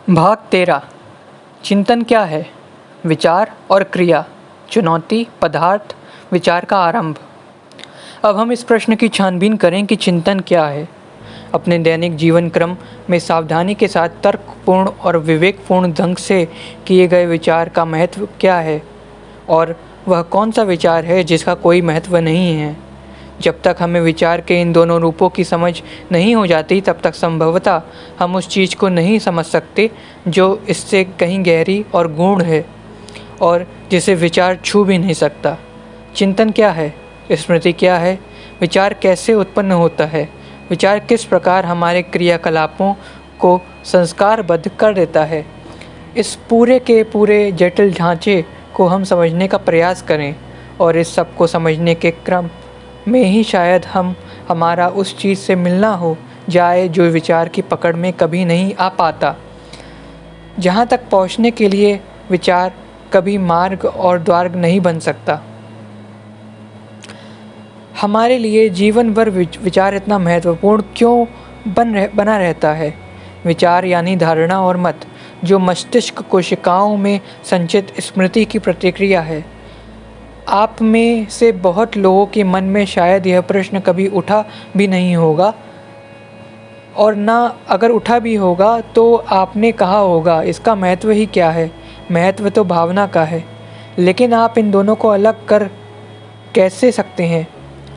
भाग 13। चिंतन क्या है? विचार और क्रिया, चुनौती, पदार्थ, विचार का आरंभ। अब हम इस प्रश्न की छानबीन करें कि चिंतन क्या है। अपने दैनिक जीवन क्रम में सावधानी के साथ तर्कपूर्ण और विवेकपूर्ण ढंग से किए गए विचार का महत्व क्या है, और वह कौन सा विचार है जिसका कोई महत्व नहीं है। जब तक हमें विचार के इन दोनों रूपों की समझ नहीं हो जाती, तब तक संभवतः हम उस चीज़ को नहीं समझ सकते जो इससे कहीं गहरी और गूढ़ है और जिसे विचार छू भी नहीं सकता। चिंतन क्या है? स्मृति क्या है? विचार कैसे उत्पन्न होता है? विचार किस प्रकार हमारे क्रियाकलापों को संस्कारबद्ध कर देता है? इस पूरे के पूरे जटिल ढांचे को हम समझने का प्रयास करें, और इस सब को समझने के क्रम में ही शायद हमारा उस चीज़ से मिलना हो जाए जो विचार की पकड़ में कभी नहीं आ पाता, जहाँ तक पहुँचने के लिए विचार कभी मार्ग और द्वार नहीं बन सकता। हमारे लिए जीवन भर विचार इतना महत्वपूर्ण क्यों बना रहता है? विचार यानी धारणा और मत, जो मस्तिष्क कोशिकाओं में संचित स्मृति की प्रतिक्रिया है। आप में से बहुत लोगों के मन में शायद यह प्रश्न कभी उठा भी नहीं होगा, और ना अगर उठा भी होगा तो आपने कहा होगा, इसका महत्व ही क्या है? महत्व तो भावना का है। लेकिन आप इन दोनों को अलग कर कैसे सकते हैं?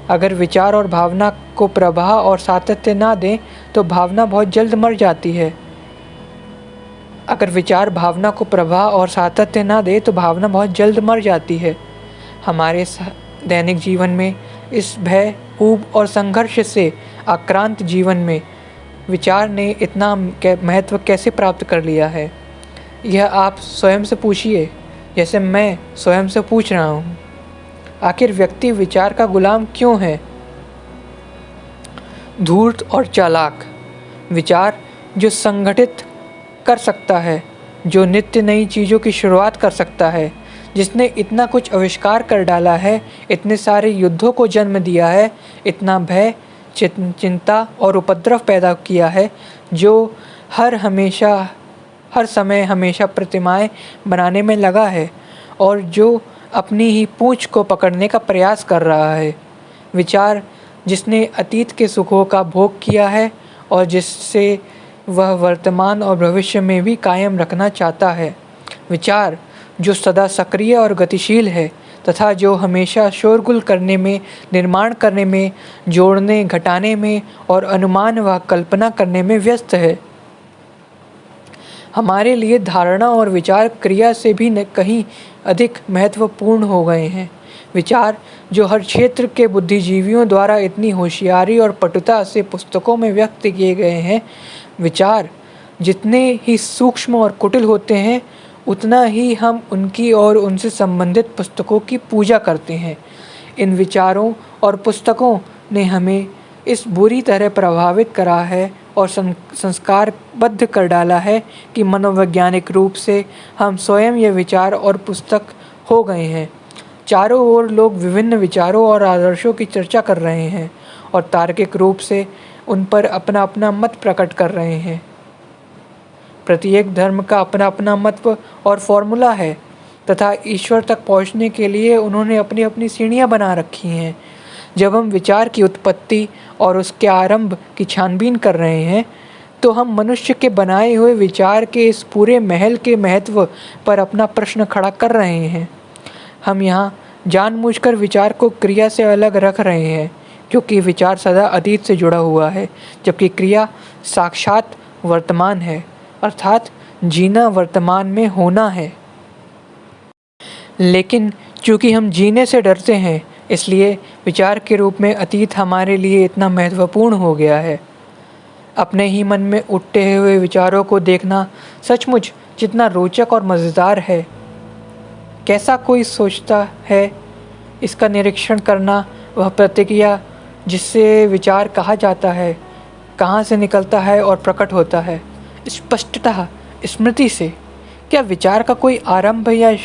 अगर विचार और भावना को प्रवाह और सातत्य ना दें तो भावना बहुत जल्द मर जाती है। अगर विचार भावना को प्रवाह और सातत्य ना दे तो भावना बहुत जल्द मर जाती है। हमारे दैनिक जीवन में इस भय, ऊब और संघर्ष से आक्रांत जीवन में विचार ने इतना महत्व कैसे प्राप्त कर लिया है? यह आप स्वयं से पूछिए, जैसे मैं स्वयं से पूछ रहा हूँ। आखिर व्यक्ति विचार का गुलाम क्यों है? धूर्त और चालाक विचार जो संगठित कर सकता है, जो नित्य नई चीज़ों की शुरुआत कर सकता है, जिसने इतना कुछ आविष्कार कर डाला है, इतने सारे युद्धों को जन्म दिया है, इतना भय, चिंता और उपद्रव पैदा किया है, जो हर समय हमेशा प्रतिमाएं बनाने में लगा है, और जो अपनी ही पूंछ को पकड़ने का प्रयास कर रहा है। विचार जिसने अतीत के सुखों का भोग किया है और जिससे वह वर्तमान और भविष्य में भी कायम रखना चाहता है। विचार जो सदा सक्रिय और गतिशील है तथा जो हमेशा शोरगुल करने में, निर्माण करने में, जोड़ने, घटाने में और अनुमान व कल्पना करने में व्यस्त है। हमारे लिए धारणा और विचार क्रिया से भी कहीं अधिक महत्वपूर्ण हो गए हैं। विचार जो हर क्षेत्र के बुद्धिजीवियों द्वारा इतनी होशियारी और पटुता से पुस्तकों में व्यक्त किए गए हैं। विचार जितने ही सूक्ष्म और कुटिल होते हैं, उतना ही हम उनकी और उनसे संबंधित पुस्तकों की पूजा करते हैं। इन विचारों और पुस्तकों ने हमें इस बुरी तरह प्रभावित करा है और संस्कारबद्ध कर डाला है कि मनोवैज्ञानिक रूप से हम स्वयं ये विचार और पुस्तक हो गए हैं। चारों ओर लोग विभिन्न विचारों और आदर्शों की चर्चा कर रहे हैं और तार्किक रूप से उन पर अपना अपना मत प्रकट कर रहे हैं। प्रत्येक धर्म का अपना अपना मत और फॉर्मूला है, तथा ईश्वर तक पहुंचने के लिए उन्होंने अपनी अपनी सीढ़ियां बना रखी हैं। जब हम विचार की उत्पत्ति और उसके आरंभ की छानबीन कर रहे हैं, तो हम मनुष्य के बनाए हुए विचार के इस पूरे महल के महत्व पर अपना प्रश्न खड़ा कर रहे हैं। हम यहाँ जानबूझकर विचार को क्रिया से अलग रख रहे हैं, क्योंकि विचार सदा अतीत से जुड़ा हुआ है, जबकि क्रिया साक्षात वर्तमान है, अर्थात जीना वर्तमान में होना है। लेकिन चूँकि हम जीने से डरते हैं, इसलिए विचार के रूप में अतीत हमारे लिए इतना महत्वपूर्ण हो गया है। अपने ही मन में उठते हुए विचारों को देखना सचमुच जितना रोचक और मज़ेदार है, कैसा कोई सोचता है, इसका निरीक्षण करना, वह प्रतिक्रिया जिससे विचार कहा जाता है, कहाँ से निकलता है और प्रकट होता है, स्पष्टतः स्मृति से। क्या विचार का कोई आरंभ या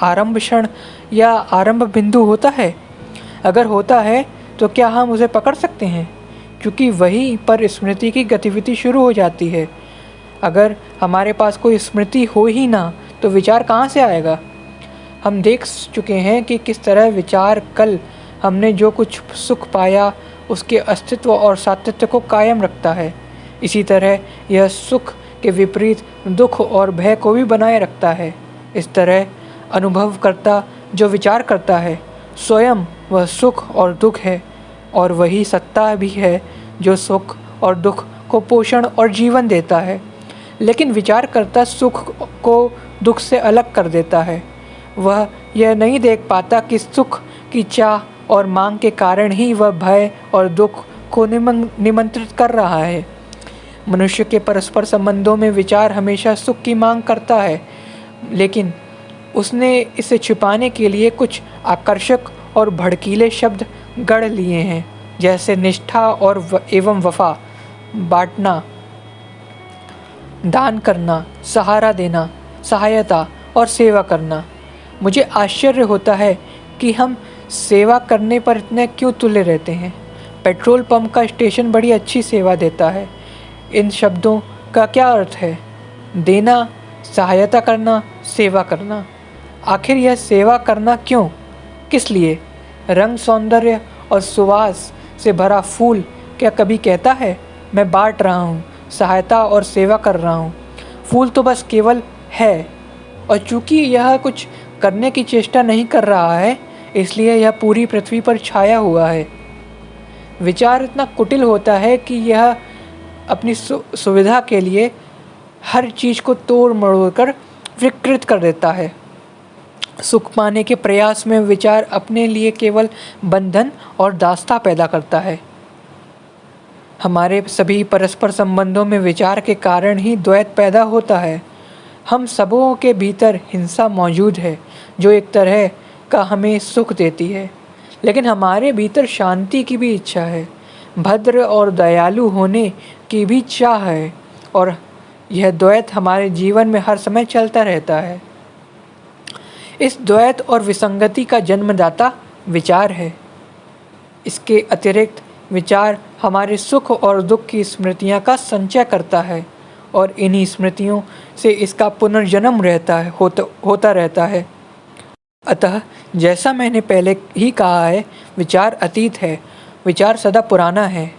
आरंभ क्षण या आरंभ बिंदु होता है? अगर होता है तो क्या हम उसे पकड़ सकते हैं? क्योंकि वहीं पर स्मृति की गतिविधि शुरू हो जाती है। अगर हमारे पास कोई स्मृति हो ही ना तो विचार कहाँ से आएगा। हम देख चुके हैं कि किस तरह विचार कल हमने जो कुछ सुख पाया उसके अस्तित्व और सातत्य को कायम रखता है। इसी तरह यह सुख के विपरीत दुख और भय को भी बनाए रखता है। इस तरह अनुभवकर्ता जो विचार करता है स्वयं वह सुख और दुख है, और वही सत्ता भी है जो सुख और दुख को पोषण और जीवन देता है। लेकिन विचारकर्ता सुख को दुख से अलग कर देता है। वह यह नहीं देख पाता कि सुख की चाह और मांग के कारण ही वह भय और दुख को निमंत्रित कर रहा है। मनुष्य के परस्पर संबंधों में विचार हमेशा सुख की मांग करता है, लेकिन उसने इसे छिपाने के लिए कुछ आकर्षक और भड़कीले शब्द गढ़ लिए हैं, जैसे निष्ठा और एवं वफा, बांटना, दान करना, सहारा देना, सहायता और सेवा करना। मुझे आश्चर्य होता है कि हम सेवा करने पर इतने क्यों तुले रहते हैं। पेट्रोल पंप का स्टेशन बड़ी अच्छी सेवा देता है। इन शब्दों का क्या अर्थ है? देना, सहायता करना, सेवा करना। आखिर यह सेवा करना क्यों, किस लिए? रंग, सौंदर्य और सुवास से भरा फूल क्या कभी कहता है मैं बांट रहा हूँ, सहायता और सेवा कर रहा हूँ? फूल तो बस केवल है, और चूंकि यह कुछ करने की चेष्टा नहीं कर रहा है, इसलिए यह पूरी पृथ्वी पर छाया हुआ है। विचार इतना कुटिल होता है कि यह अपनी सुविधा के लिए हर चीज़ को तोड़ मरोड़ कर विकृत कर देता है। सुख पाने के प्रयास में विचार अपने लिए केवल बंधन और दास्ता पैदा करता है। हमारे सभी परस्पर संबंधों में विचार के कारण ही द्वैत पैदा होता है। हम सबों के भीतर हिंसा मौजूद है जो एक तरह का हमें सुख देती है, लेकिन हमारे भीतर शांति की भी इच्छा है, भद्र और दयालु होने की भी चाह है, और यह द्वैत हमारे जीवन में हर समय चलता रहता है। इस द्वैत और विसंगति का जन्मदाता विचार है। इसके अतिरिक्त विचार हमारे सुख और दुख की स्मृतियाँ का संचय करता है, और इन्हीं स्मृतियों से इसका पुनर्जन्म होता रहता है। अतः जैसा मैंने पहले ही कहा है, विचार अतीत है, विचार सदा पुराना है।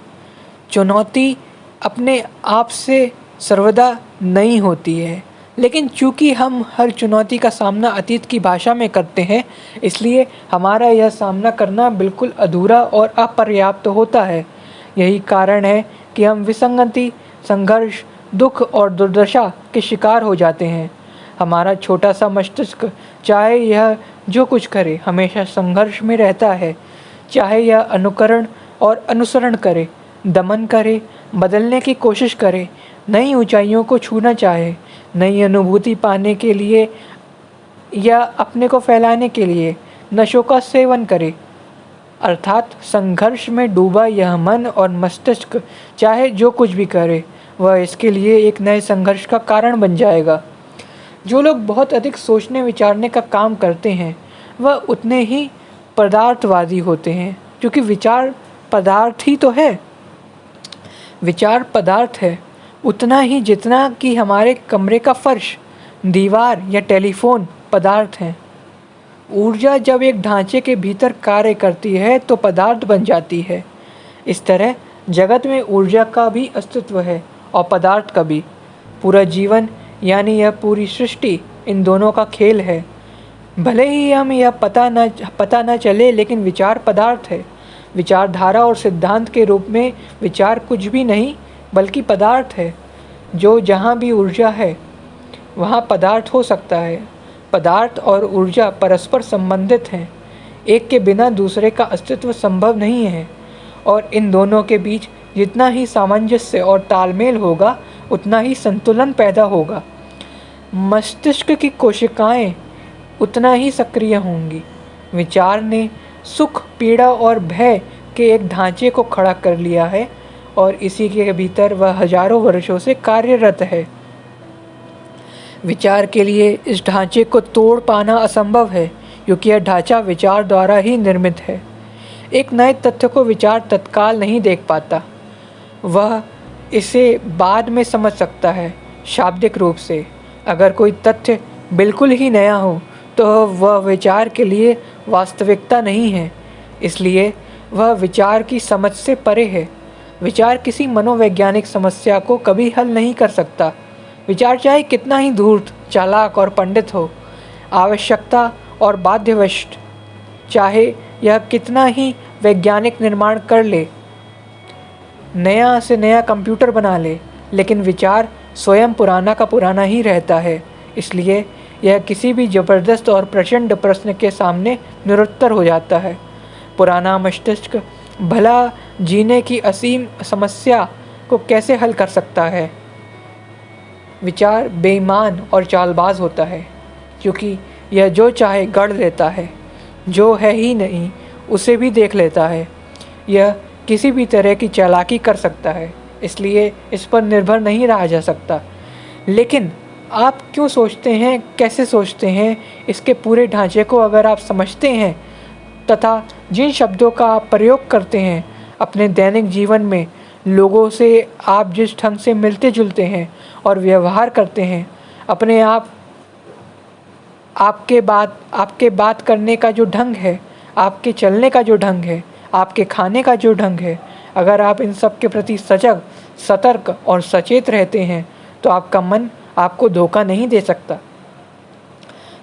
चुनौती अपने आप से सर्वदा नई होती है, लेकिन चूंकि हम हर चुनौती का सामना अतीत की भाषा में करते हैं, इसलिए हमारा यह सामना करना बिल्कुल अधूरा और अपर्याप्त होता है। यही कारण है कि हम विसंगति, संघर्ष, दुख और दुर्दशा के शिकार हो जाते हैं। हमारा छोटा सा मस्तिष्क, चाहे यह जो कुछ करे, हमेशा संघर्ष में रहता है। चाहे यह अनुकरण और अनुसरण करे, दमन करे, बदलने की कोशिश करे, नई ऊंचाइयों को छूना चाहे, नई अनुभूति पाने के लिए या अपने को फैलाने के लिए नशों का सेवन करे, अर्थात संघर्ष में डूबा यह मन और मस्तिष्क चाहे जो कुछ भी करे, वह इसके लिए एक नए संघर्ष का कारण बन जाएगा। जो लोग बहुत अधिक सोचने विचारने का काम करते हैं, वह उतने ही पदार्थवादी होते हैं, क्योंकि विचार पदार्थ ही तो है। विचार पदार्थ है उतना ही जितना कि हमारे कमरे का फर्श, दीवार या टेलीफोन पदार्थ हैं। ऊर्जा जब एक ढांचे के भीतर कार्य करती है तो पदार्थ बन जाती है। इस तरह जगत में ऊर्जा का भी अस्तित्व है और पदार्थ का भी। पूरा जीवन यानी यह पूरी सृष्टि इन दोनों का खेल है। भले ही हम यह पता न चले, लेकिन विचार पदार्थ है। विचारधारा और सिद्धांत के रूप में विचार कुछ भी नहीं बल्कि पदार्थ है। जो जहाँ भी ऊर्जा है वहाँ पदार्थ हो सकता है। पदार्थ और ऊर्जा परस्पर संबंधित हैं। एक के बिना दूसरे का अस्तित्व संभव नहीं है, और इन दोनों के बीच जितना ही सामंजस्य और तालमेल होगा उतना ही संतुलन पैदा होगा। मस्तिष्क की कोशिकाएं उतना ही सक्रिय होंगी। विचार ने सुख, पीड़ा और भय के एक ढांचे को खड़ा कर लिया है, और इसी के भीतर वह हजारों वर्षों से कार्यरत है। विचार के लिए इस ढांचे को तोड़ पाना असंभव है, क्योंकि यह ढांचा विचार द्वारा ही निर्मित है। एक नए तथ्य को विचार तत्काल नहीं देख पाता, वह इसे बाद में समझ सकता है। शाब्दिक रूप से। अगर कोई तथ्य बिल्कुल ही नया हो तो वह विचार के लिए वास्तविकता नहीं है, इसलिए वह विचार की समझ से परे है। विचार किसी मनोवैज्ञानिक समस्या को कभी हल नहीं कर सकता। विचार चाहे कितना ही धूर्त, चालाक और पंडित हो, आवश्यकता और बाध्यवश चाहे यह कितना ही वैज्ञानिक निर्माण कर ले, नया से नया कंप्यूटर बना ले, लेकिन विचार स्वयं पुराना का पुराना ही रहता है। इसलिए यह किसी भी जबरदस्त और प्रचंड प्रश्न के सामने निरुत्तर हो जाता है। पुराना मस्तिष्क भला जीने की असीम समस्या को कैसे हल कर सकता है? विचार बेईमान और चालबाज होता है, क्योंकि यह जो चाहे गढ़ लेता है, जो है ही नहीं उसे भी देख लेता है। यह किसी भी तरह की चालाकी कर सकता है, इसलिए इस पर निर्भर नहीं रहा जा सकता। लेकिन आप क्यों सोचते हैं, कैसे सोचते हैं, इसके पूरे ढांचे को अगर आप समझते हैं तथा जिन शब्दों का आप प्रयोग करते हैं अपने दैनिक जीवन में, लोगों से आप जिस ढंग से मिलते जुलते हैं और व्यवहार करते हैं, अपने आपके बात करने का जो ढंग है, आपके चलने का जो ढंग है, आपके खाने का जो ढंग है, अगर आप इन सब के प्रति सजग, सतर्क और सचेत रहते हैं तो आपका मन आपको धोखा नहीं दे सकता।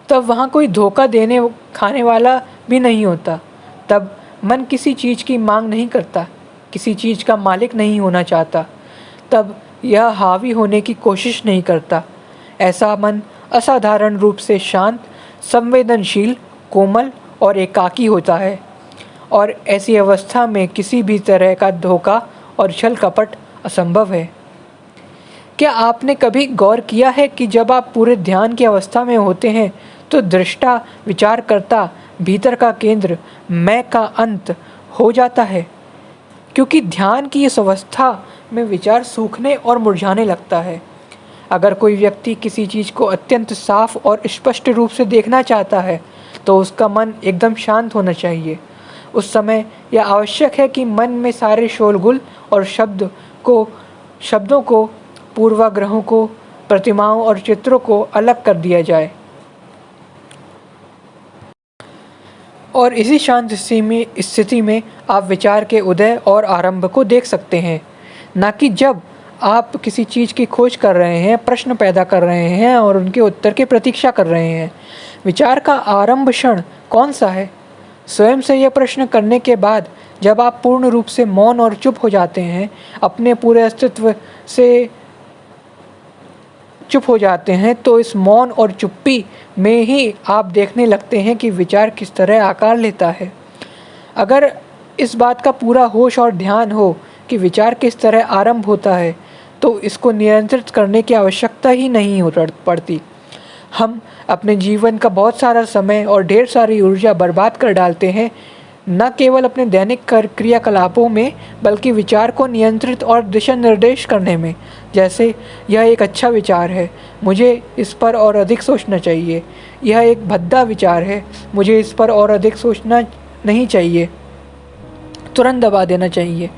तब वहाँ कोई धोखा देने खाने वाला भी नहीं होता। तब मन किसी चीज़ की मांग नहीं करता, किसी चीज़ का मालिक नहीं होना चाहता। तब यह हावी होने की कोशिश नहीं करता। ऐसा मन असाधारण रूप से शांत, संवेदनशील, कोमल और एकाकी होता है, और ऐसी अवस्था में किसी भी तरह का धोखा और छल कपट असंभव है। क्या आपने कभी गौर किया है कि जब आप पूरे ध्यान की अवस्था में होते हैं तो दृष्टा, विचारकर्ता, भीतर का केंद्र, मैं का अंत हो जाता है? क्योंकि ध्यान की इस अवस्था में विचार सूखने और मुरझाने लगता है। अगर कोई व्यक्ति किसी चीज़ को अत्यंत साफ और स्पष्ट रूप से देखना चाहता है तो उसका मन एकदम शांत होना चाहिए। उस समय यह आवश्यक है कि मन में सारे शोरगुल और शब्दों को, पूर्वाग्रहों को, प्रतिमाओं और चित्रों को अलग कर दिया जाए। और इसी शांत स्थिति में आप विचार के उदय और आरंभ को देख सकते हैं, ना कि जब आप किसी चीज़ की खोज कर रहे हैं, प्रश्न पैदा कर रहे हैं और उनके उत्तर की प्रतीक्षा कर रहे हैं। विचार का आरंभ क्षण कौन सा है? स्वयं से यह प्रश्न करने के बाद जब आप पूर्ण रूप से मौन और चुप हो जाते हैं, अपने पूरे अस्तित्व से चुप हो जाते हैं, तो इस मौन और चुप्पी में ही आप देखने लगते हैं कि विचार किस तरह आकार लेता है। अगर इस बात का पूरा होश और ध्यान हो कि विचार किस तरह आरंभ होता है, तो इसको नियंत्रित करने की आवश्यकता ही नहीं पड़ती। हम अपने जीवन का बहुत सारा समय और ढेर सारी ऊर्जा बर्बाद कर डालते हैं, न केवल अपने दैनिक क्रियाकलापों में, बल्कि विचार को नियंत्रित और दिशा निर्देश करने में। जैसे यह एक अच्छा विचार है, मुझे इस पर और अधिक सोचना चाहिए। यह एक भद्दा विचार है, मुझे इस पर और अधिक सोचना नहीं चाहिए, तुरंत दबा देना चाहिए।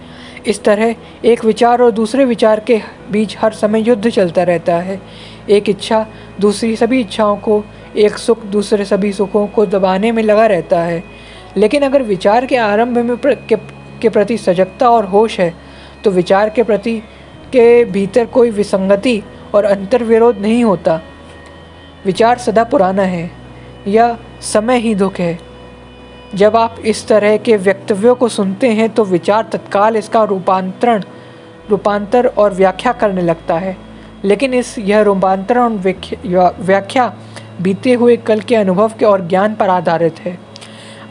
इस तरह एक विचार और दूसरे विचार के बीच हर समय युद्ध चलता रहता है। एक इच्छा दूसरी सभी इच्छाओं को, एक सुख दूसरे सभी सुखों को दबाने में लगा रहता है। लेकिन अगर विचार के आरंभ में के प्रति सजगता और होश है, तो विचार के भीतर कोई विसंगति और अंतर्विरोध नहीं होता। विचार सदा पुराना है, यह समय ही दुख है। जब आप इस तरह के वक्तव्यों को सुनते हैं तो विचार तत्काल इसका रूपांतर और व्याख्या करने लगता है। लेकिन यह रूपांतर और व्याख्या बीते हुए कल के अनुभव के और ज्ञान पर आधारित है।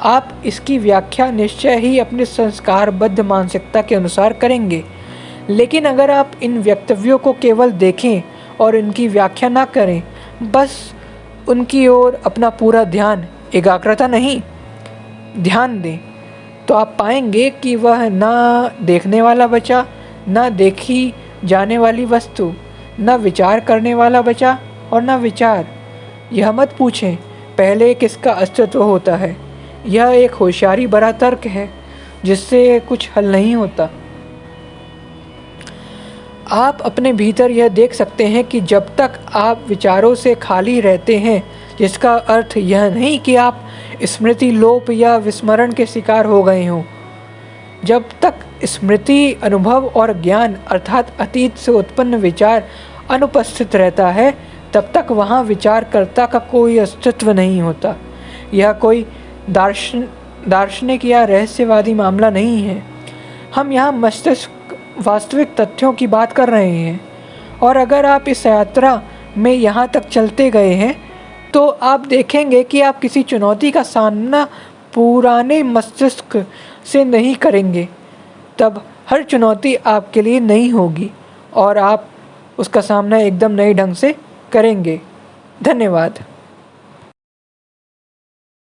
आप इसकी व्याख्या निश्चय ही अपने संस्कारबद्ध मानसिकता के अनुसार करेंगे। लेकिन अगर आप इन वक्तव्यों को केवल देखें और इनकी व्याख्या ना करें, बस उनकी ओर अपना पूरा ध्यान, एकाग्रता नहीं, ध्यान दें, तो आप पाएंगे कि वह ना देखने वाला बचा, ना देखी जाने वाली वस्तु, ना विचार करने वाला बचा और ना विचार। यह मत पूछें पहले किसका अस्तित्व होता है। यह एक होशियारी भरा तर्क है जिससे कुछ हल नहीं होता। आप अपने भीतर यह देख सकते हैं कि जब तक आप विचारों से खाली रहते हैं, जिसका अर्थ यह नहीं कि आप स्मृति लोप या विस्मरण के शिकार हो गए हों। जब तक स्मृति, अनुभव और ज्ञान अर्थात अतीत से उत्पन्न विचार अनुपस्थित रहता है, तब तक वहाँ विचारकर्ता का कोई अस्तित्व नहीं होता। यह कोई दार्शनिक या रहस्यवादी मामला नहीं है। हम यहाँ मस्तिष्क वास्तविक तथ्यों की बात कर रहे हैं, और अगर आप इस यात्रा में यहाँ तक चलते गए हैं तो आप देखेंगे कि आप किसी चुनौती का सामना पुराने मस्तिष्क से नहीं करेंगे। तब हर चुनौती आपके लिए नई होगी और आप उसका सामना एकदम नए ढंग से करेंगे। धन्यवाद।